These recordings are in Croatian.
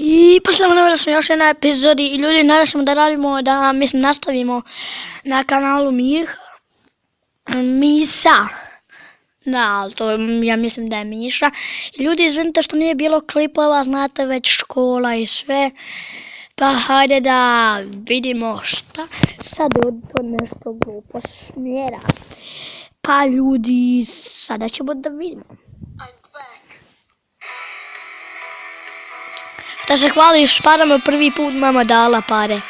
I posljedno smo još jedna epizodi i ljudi, nadam ćemo da radimo, da mislim nastavimo na kanalu Misa. Da, ali to ja mislim da je Miša. Ljudi, izvinite što nije bilo klipova, znate već škola i sve. Pa hajde da vidimo šta. Sad je to nešto glupo smjera. Pa ljudi, sada ćemo da vidimo. Šta se hvališ parama, prvi put mama dala pare.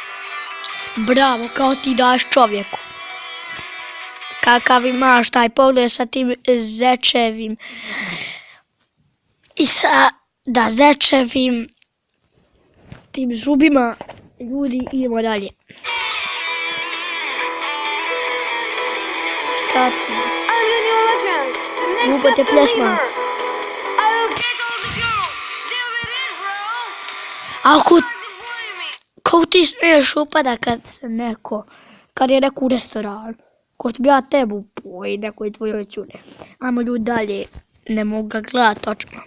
Bravo, kao ti daš čovjeku. Kakav imaš taj pogled sa tim zečevim. I sa, da, zečevim tim zubima. Ljudi, idemo dalje. Šta ti? Ljubo te plesma. Ako ti smiješ upada kad je neko u restoranu, ko što bi ja tebu poj, nekoj tvojoj čune. Ajmo ljudi dalje, ne mogu ga gledat očima.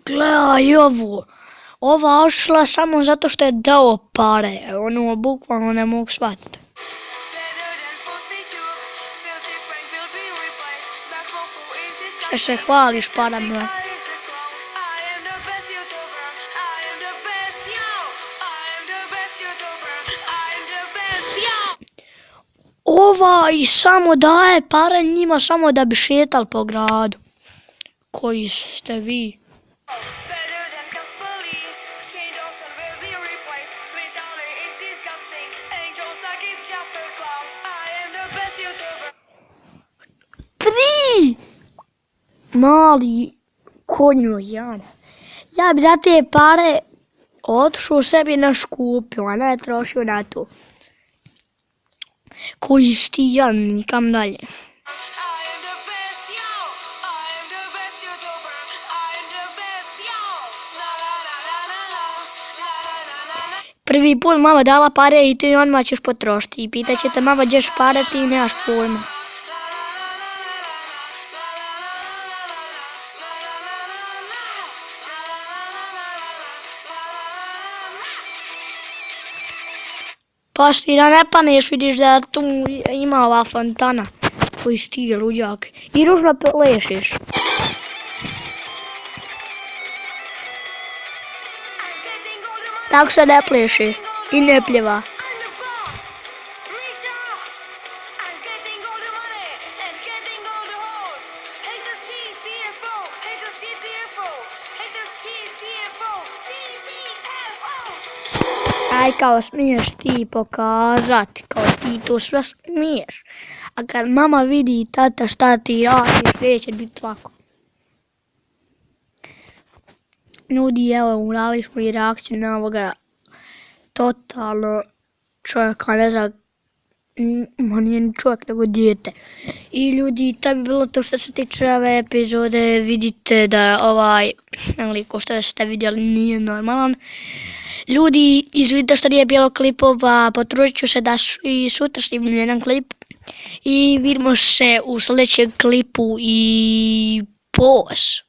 Gledaj ovo, ova ošla samo zato što je dao pare, ono bukvalno ne mogu shvatiti. Šta se hvališ parama? Ovaj samo daje pare njima samo da bi šetali po gradu. Koji ste vi? Tri! Mali konju Jan. Ja bi za te pare otišao sebi naš kupio, a ne trošio na to. Koji si ti Jan, nikam dalje. Prvi put mama dala pare i ti odmah ćeš potrošiti. I pitat će te mama gdješ pare, ti nemaš pojma. Pa ti da ne paneš, vidiš da tu ima ova fontana koji si ti luđak. I ružno plešiš. Tako se ne pleši i ne pljeva. Aj kao smiješ ti pokazati, kao ti to sve smiješ. A kad mama vidi i tata šta ti radiš, neće biti lako. Ljudi, evo, urali smo i reakciju na ovoga totalno čovjeka, ne znam, nije ni čovjek nego dijete. I ljudi, to bi bilo to što se tiče ove epizode, vidite da ko što ste vidjeli nije normalan. Ljudi, izvidite što nije bilo klipova, potrudit ću se da i sutra snimim jedan klip. I vidimo se u sljedećem klipu i pos.